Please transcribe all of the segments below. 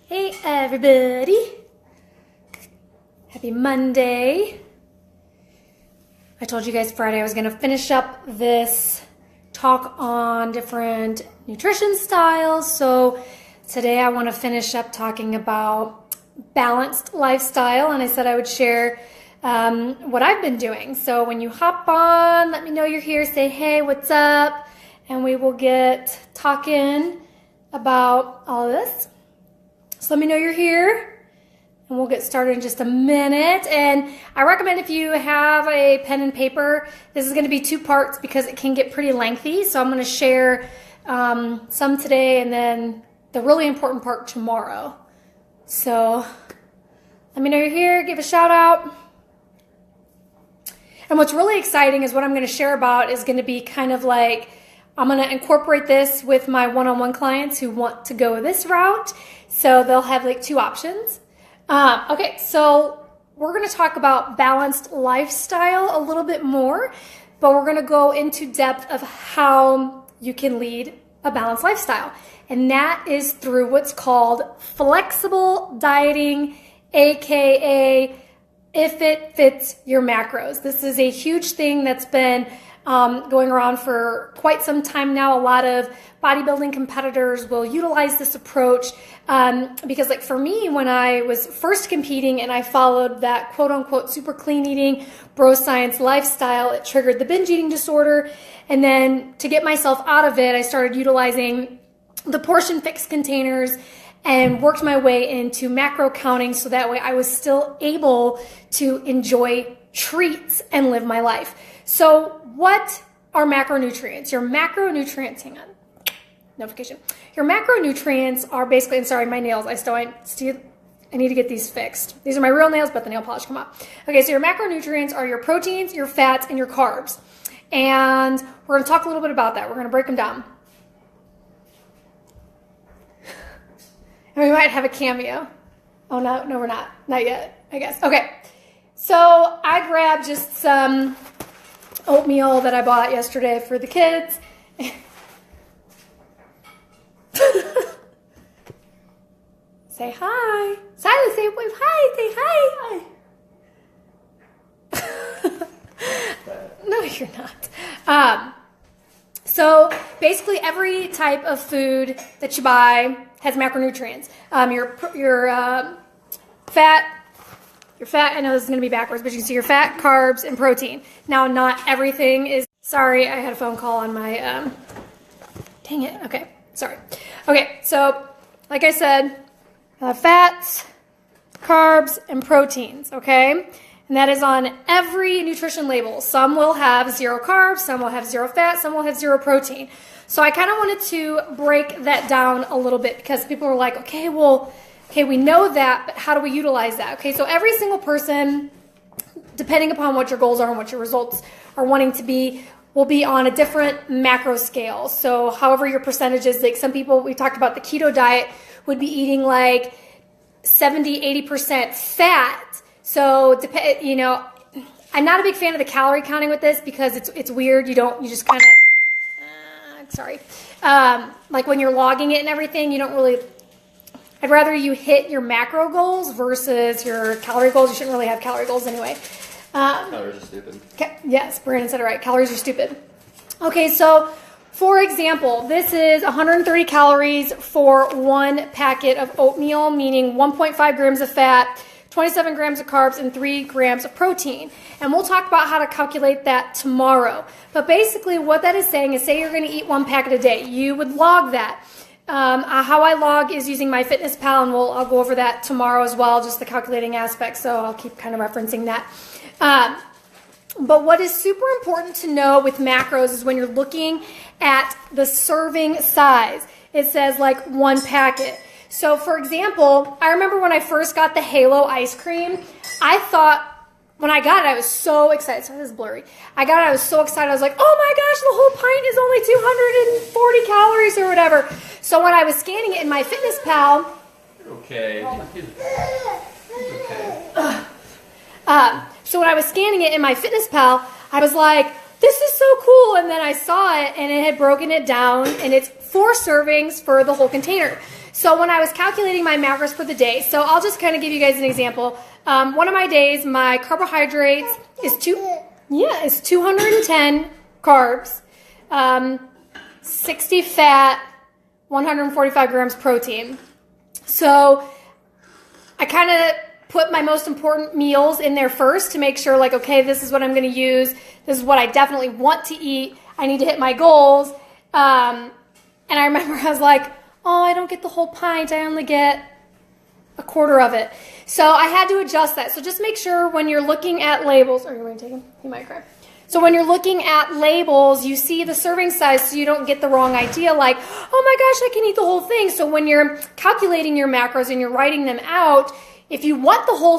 Hey everybody, happy Monday. I told you guys Friday I was going to finish up this talk on different nutrition styles. So today I want to finish up talking about balanced lifestyle, and I said I would share what I've been doing. So when you hop on, let me know you're here, say hey, what's up, and we will get talking about all of this. So let me know you're here, and we'll get started in just a minute. And I recommend if you have a pen and paper, this is going to be two parts because it can get pretty lengthy. So I'm going to share some today and then the really important part tomorrow. So let me know you're here, give a shout out. And what's really exciting is what I'm going to share about is going to be kind of like, I'm going to incorporate this with my one-on-one clients who want to go this route. So they'll have like two options. Okay, so we're going to talk about balanced lifestyle a little bit more, but we're going to go into depth of how you can lead a balanced lifestyle. And that is through what's called flexible dieting, aka if it fits your macros. This is a huge thing that's been going around for quite some time now. A lot of bodybuilding competitors will utilize this approach because like for me, when I was first competing and I followed that quote unquote super clean eating bro science lifestyle, it triggered the binge eating disorder. And then to get myself out of it, I started utilizing the portion fix containers and worked my way into macro counting so that way I was still able to enjoy treats and live my life. So what are macronutrients? Your macronutrients, hang on, notification. Your macronutrients are basically, and sorry, my nails, I need to get these fixed. These are my real nails, but the nail polish come off. Okay, so your macronutrients are your proteins, your fats, and your carbs. And we're going to talk a little bit about that. We're going to break them down. And we might have a cameo. Oh, no, we're not. Not yet, I guess. Okay, so I grabbed just some oatmeal that I bought yesterday for the kids. Say hi. Silas, say hi. Say hi. No, you're not. So basically every type of food that you buy has macronutrients. Your fat, I know this is going to be backwards, but you can see your fat, carbs, and protein. Now, not everything is, sorry, I had a phone call on my, dang it, okay, sorry. Okay, so, like I said, fats, carbs, and proteins, okay? And that is on every nutrition label. Some will have 0 carbs, some will have 0 fat, some will have 0 protein. So I kind of wanted to break that down a little bit because people were like, okay, we know that, but how do we utilize that? Okay, so every single person, depending upon what your goals are and what your results are wanting to be, will be on a different macro scale. So however your percentages, like some people, we talked about the keto diet, would be eating like 70-80% fat. So, you know, I'm not a big fan of the calorie counting with this because it's weird. You just kind of, like when you're logging it and everything, you don't really, I'd rather you hit your macro goals versus your calorie goals. You shouldn't really have calorie goals anyway. Calories are stupid. Yes, Brandon said it right. Calories are stupid. Okay, so for example, this is 130 calories for one packet of oatmeal, meaning 1.5 grams of fat, 27 grams of carbs, and 3 grams of protein. And we'll talk about how to calculate that tomorrow. But basically what that is saying is, say you're going to eat one packet a day. You would log that. How I log is using MyFitnessPal, and I'll go over that tomorrow as well, just the calculating aspect, so I'll keep kind of referencing that. But what is super important to know with macros is when you're looking at the serving size, it says like one packet. So for example, I remember when I first got the Halo ice cream, I thought, when I got it, I was so excited. Sorry, this is blurry. I got it, I was so excited. I was like, oh my gosh, the whole pint is only 240 calories or whatever. So when I was scanning it in MyFitnessPal. Okay. So when I was scanning it in MyFitnessPal, I was like, this is so cool. And then I saw it and it had broken it down and it's 4 servings for the whole container. So when I was calculating my macros for the day, so I'll just kind of give you guys an example. One of my days, my carbohydrates is 210 carbs, 60 fat, 145 grams protein. So I kind of put my most important meals in there first to make sure, like, okay, this is what I'm going to use. This is what I definitely want to eat. I need to hit my goals. And I remember I was like, oh, I don't get the whole pint. I only get a quarter of it. So I had to adjust that. So just make sure when you're looking at labels, are you going to take him? He might cry. So when you're looking at labels, you see the serving size so you don't get the wrong idea like, oh my gosh, I can eat the whole thing. So when you're calculating your macros and you're writing them out, if you want the whole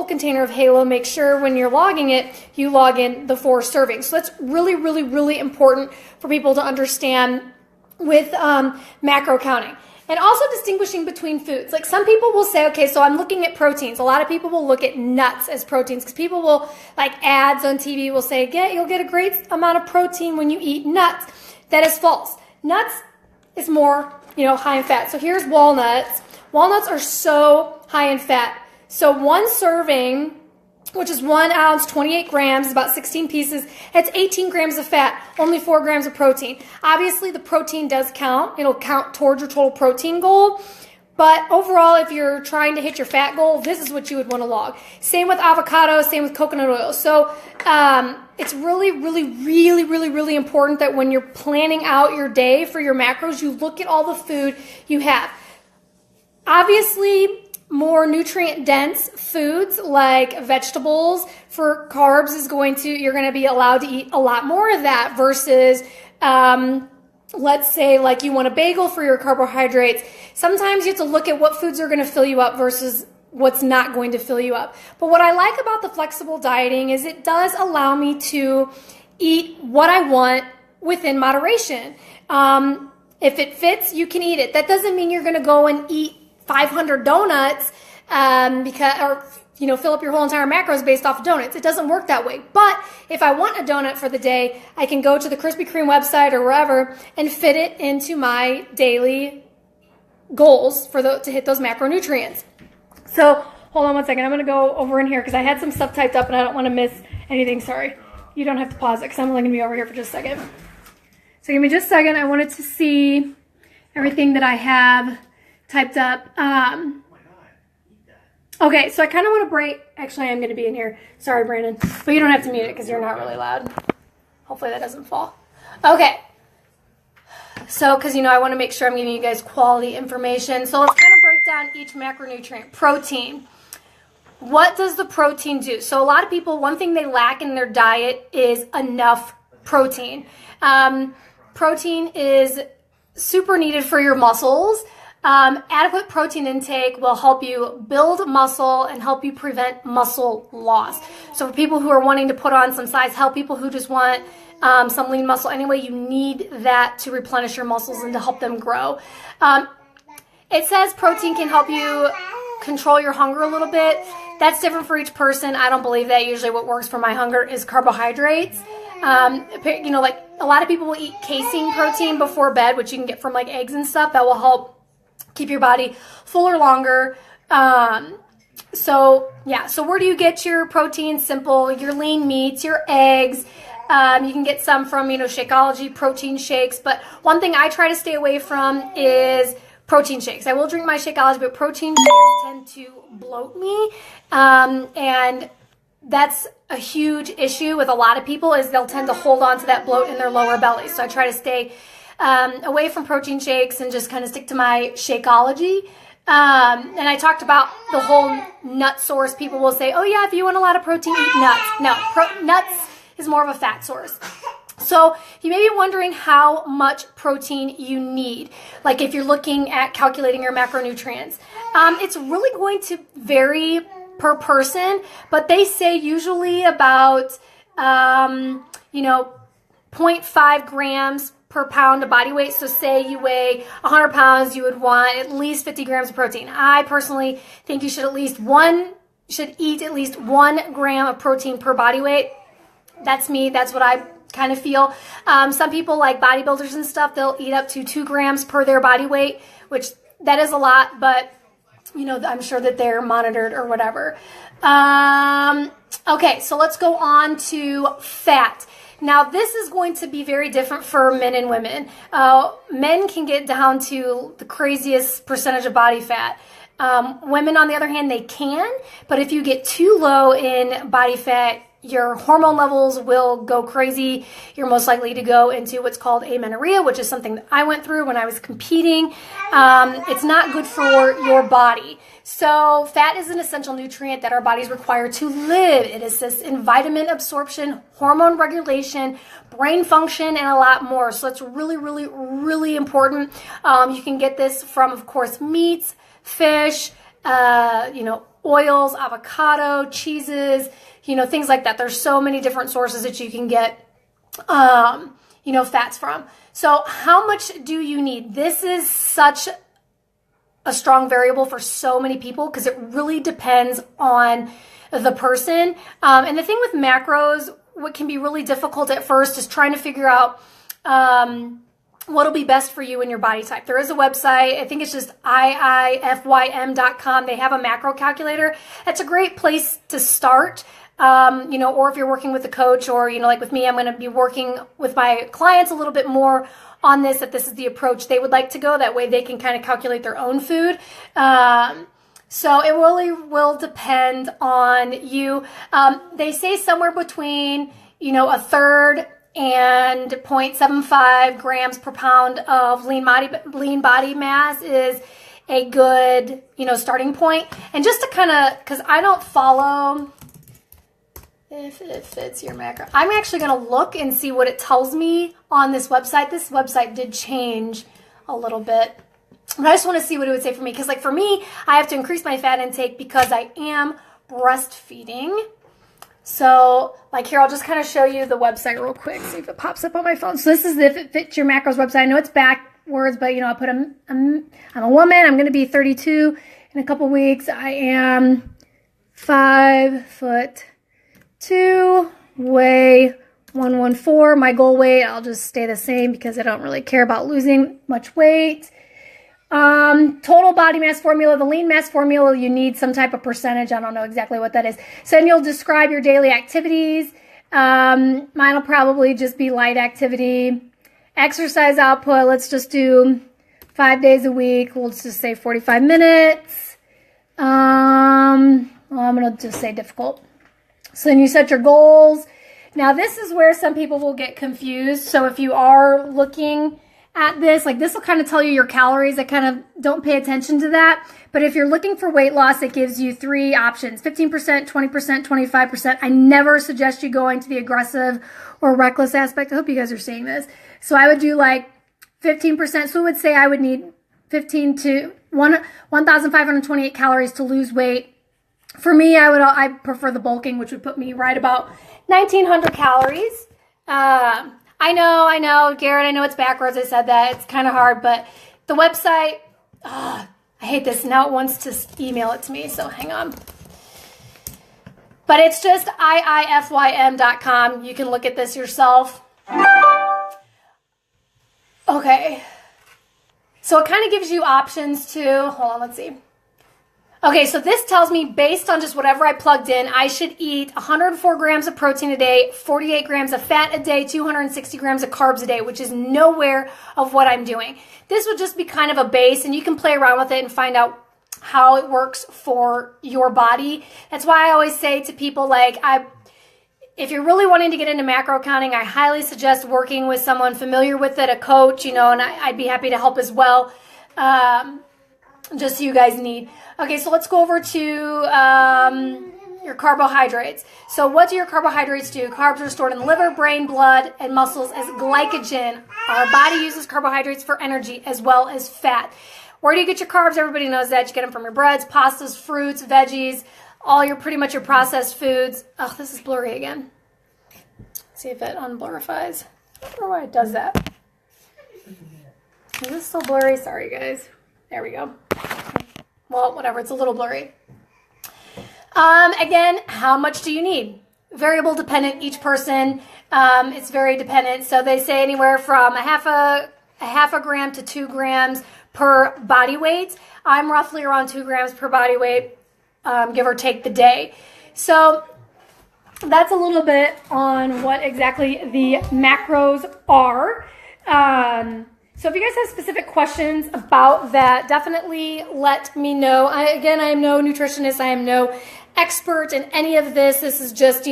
container of Halo, make sure when you're logging it, you log in the 4 servings. So that's really, really, really important for people to understand with macro counting. And also distinguishing between foods. Like some people will say, okay, so I'm looking at proteins. A lot of people will look at nuts as proteins because people will, like ads on TV will say, you'll get a great amount of protein when you eat nuts. That is false. Nuts is more, high in fat. So here's walnuts. Walnuts are so high in fat. So one serving, which is 1 ounce, 28 grams, about 16 pieces, it's 18 grams of fat, only 4 grams of protein. Obviously, the protein does count. It'll count towards your total protein goal. But overall, if you're trying to hit your fat goal, this is what you would want to log. Same with avocado, same with coconut oil. So it's really, really, really, really, really important that when you're planning out your day for your macros, you look at all the food you have. Obviously, more nutrient-dense foods like vegetables for carbs you're going to be allowed to eat a lot more of that versus, let's say, like you want a bagel for your carbohydrates. Sometimes you have to look at what foods are going to fill you up versus what's not going to fill you up. But what I like about the flexible dieting is it does allow me to eat what I want within moderation. If it fits, you can eat it. That doesn't mean you're going to go and eat 500 donuts fill up your whole entire macros based off of donuts. It doesn't work that way. But if I want a donut for the day, I can go to the Krispy Kreme website or wherever and fit it into my daily goals to hit those macronutrients. So hold on one second. I'm going to go over in here because I had some stuff typed up and I don't want to miss anything. Sorry. You don't have to pause it because I'm only going to be over here for just a second. So give me just a second. I wanted to see everything that I have typed up. Okay, so I kind of want to break. Actually, I'm going to be in here. Sorry, Brandon. But you don't have to mute it because you're not really loud. Hopefully that doesn't fall. Okay. So, because, I want to make sure I'm giving you guys quality information. So let's kind of break down each macronutrient. Protein. What does the protein do? So a lot of people, one thing they lack in their diet is enough protein. Protein is super needed for your muscles. Adequate protein intake will help you build muscle and help you prevent muscle loss. So for people who are wanting to put on some size, help people who just want some lean muscle anyway, you need that to replenish your muscles and to help them grow. It says protein can help you control your hunger a little bit. That's different for each person. I don't believe that. Usually what works for my hunger is carbohydrates. Like a lot of people will eat casein protein before bed, which you can get from like eggs and stuff. That will help keep your body fuller longer. So where do you get your protein? Simple. Your lean meats, your eggs. You can get some from, Shakeology, protein shakes. But one thing I try to stay away from is protein shakes. I will drink my Shakeology, but protein shakes tend to bloat me. And that's a huge issue with a lot of people is they'll tend to hold on to that bloat in their lower belly. So I try to stay away from protein shakes and just kind of stick to my Shakeology. And I talked about the whole nut source. People will say, oh yeah, if you want a lot of protein, eat nuts. No, nuts is more of a fat source. So you may be wondering how much protein you need. Like if you're looking at calculating your macronutrients. It's really going to vary per person, but they say usually about, 0.5 grams per pound of body weight. So say you weigh 100 pounds, you would want at least 50 grams of protein. I personally think you should eat at least 1 gram of protein per body weight. That's me. That's what I kind of feel. Some people like bodybuilders and stuff, they'll eat up to 2 grams per their body weight, which that is a lot, but I'm sure that they're monitored or whatever. Okay, so let's go on to fat. Now, this is going to be very different for men and women. Men can get down to the craziest percentage of body fat. Women, on the other hand, they can, but if you get too low in body fat, your hormone levels will go crazy. You're most likely to go into what's called amenorrhea, which is something that I went through when I was competing. It's not good for your body. So fat is an essential nutrient that our bodies require to live. It assists in vitamin absorption, hormone regulation, brain function, and a lot more. So it's really, really, really important. You can get this from, of course, meats, fish, oils, avocado, cheeses, things like that. There's so many different sources that you can get, fats from. So how much do you need? This is such a strong variable for so many people because it really depends on the person. And the thing with macros, what can be really difficult at first is trying to figure out what'll be best for you and your body type. There is a website, I think it's just IIFYM.com. They have a macro calculator. That's a great place to start. Or if you're working with a coach or, like with me, I'm going to be working with my clients a little bit more on this, if this is the approach they would like to go. That way they can kind of calculate their own food. So it really will depend on you. They say somewhere between, a third and 0.75 grams per pound of lean body mass is a good, starting point. And just to kind of, because I don't follow if it fits your macro. I'm actually going to look and see what it tells me on this website. This website did change a little bit, but I just want to see what it would say for me. Because for me, I have to increase my fat intake because I am breastfeeding. So here, I'll just kind of show you the website real quick. See if it pops up on my phone. So this is the If It Fits Your Macros website. I know it's backwards, but I put I'm a woman. I'm going to be 32 in a couple weeks. I am 5'2", weigh 114. My goal weight, I'll just stay the same because I don't really care about losing much weight. Total body mass formula, the lean mass formula, you need some type of percentage. I don't know exactly what that is. So then you'll describe your daily activities. Mine will probably just be light activity. Exercise output, let's just do 5 days a week. We'll just say 45 minutes. I'm going to just say difficult. So then you set your goals. Now this is where some people will get confused. So if you are looking at this, this will kind of tell you your calories. I kind of don't pay attention to that. But if you're looking for weight loss, it gives you 3 options: 15%, 20%, 25%. I never suggest you going to the aggressive or reckless aspect. I hope you guys are seeing this. So I would do 15%. So it would say I would need 1,528 calories to lose weight. For me, I prefer the bulking, which would put me right about 1,900 calories. I know, Garrett, I know it's backwards. I said that. It's kind of hard, but the website, I hate this. Now it wants to email it to me, so hang on. But it's just IIFYM.com. You can look at this yourself. Okay. So it kind of gives you options to, hold on, let's see. Okay, so this tells me based on just whatever I plugged in, I should eat 104 grams of protein a day, 48 grams of fat a day, 260 grams of carbs a day, which is nowhere of what I'm doing. This would just be kind of a base, and you can play around with it and find out how it works for your body. That's why I always say to people, if you're really wanting to get into macro counting, I highly suggest working with someone familiar with it, a coach, and I'd be happy to help as well. Just so you guys need. Okay, so let's go over to your carbohydrates. So what do your carbohydrates do? Carbs are stored in the liver, brain, blood, and muscles as glycogen. Our body uses carbohydrates for energy as well as fat. Where do you get your carbs? Everybody knows that. You get them from your breads, pastas, fruits, veggies, pretty much your processed foods. Oh, this is blurry again. See if it unblurifies. I don't know why it does that. Is this still blurry? Sorry, guys. There we go. Well, whatever. It's a little blurry. Again, how much do you need? Variable dependent. Each person, it's very dependent. So they say anywhere from a half a gram to 2 grams per body weight. I'm roughly around 2 grams per body weight, give or take the day. So that's a little bit on what exactly the macros are. So if you guys have specific questions about that, definitely let me know. Again, I am no nutritionist. I am no expert in any of this. This is just,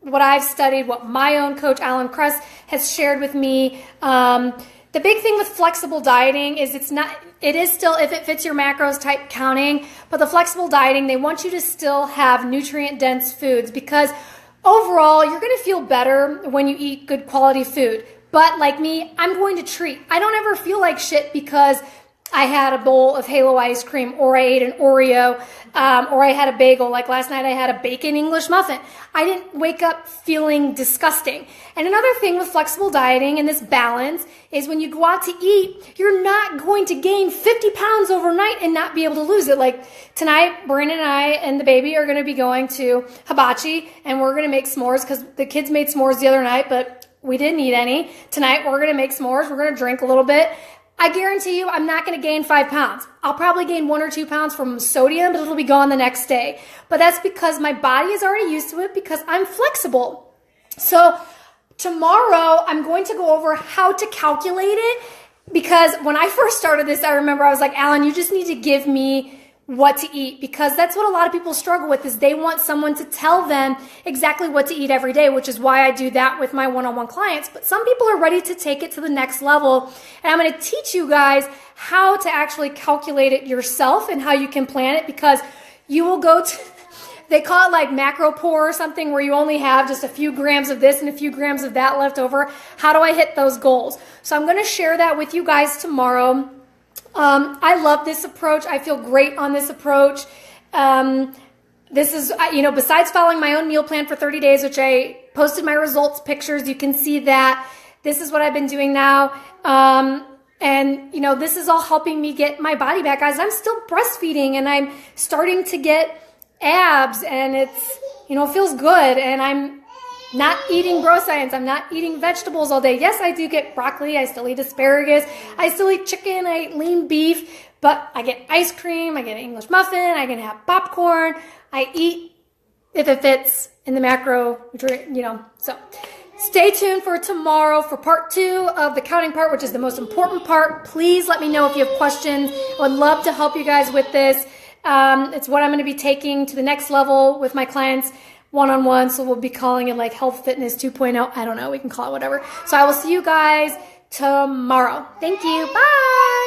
what I've studied, what my own coach, Alan Kress, has shared with me. The big thing with flexible dieting is it is still, if it fits your macros, type counting, but the flexible dieting, they want you to still have nutrient-dense foods because overall, you're going to feel better when you eat good quality food. But like me, I'm going to treat. I don't ever feel like shit because I had a bowl of Halo ice cream or I ate an Oreo or I had a bagel. Like last night I had a bacon English muffin. I didn't wake up feeling disgusting. And another thing with flexible dieting and this balance is when you go out to eat, you're not going to gain 50 pounds overnight and not be able to lose it. Like tonight, Brandon and I and the baby are going to be going to Hibachi and we're going to make s'mores because the kids made s'mores the other night, but we didn't eat any. Tonight, we're going to make s'mores. We're going to drink a little bit. I guarantee you I'm not going to gain 5 pounds. I'll probably gain 1 or 2 pounds from sodium, but it'll be gone the next day. But that's because my body is already used to it because I'm flexible. So tomorrow, I'm going to go over how to calculate it because when I first started this, I remember I was like, Alan, you just need to give me what to eat because that's what a lot of people struggle with is they want someone to tell them exactly what to eat every day, which is why I do that with my one-on-one clients. But some people are ready to take it to the next level. And I'm going to teach you guys how to actually calculate it yourself and how you can plan it because you will go to, they call it like macro poor or something where you only have just a few grams of this and a few grams of that left over. How do I hit those goals? So I'm going to share that with you guys tomorrow. I love this approach. I feel great on this approach. This is, besides following my own meal plan for 30 days, which I posted my results pictures, you can see that this is what I've been doing now. This is all helping me get my body back. Guys, I'm still breastfeeding and I'm starting to get abs and it's, feels good. And I'm not eating bro science. I'm not eating vegetables all day. Yes, I do get broccoli. I still eat asparagus. I still eat chicken. I eat lean beef. But I get ice cream. I get an English muffin. I can have popcorn. I eat if it fits in the macro, So stay tuned for tomorrow for part 2 of the counting part, which is the most important part. Please let me know if you have questions. I would love to help you guys with this. It's what I'm going to be taking to the next level with my clients one-on-one, so we'll be calling it like Health Fitness 2.0. I don't know. We can call it whatever. So I will see you guys tomorrow. Thank you. Bye.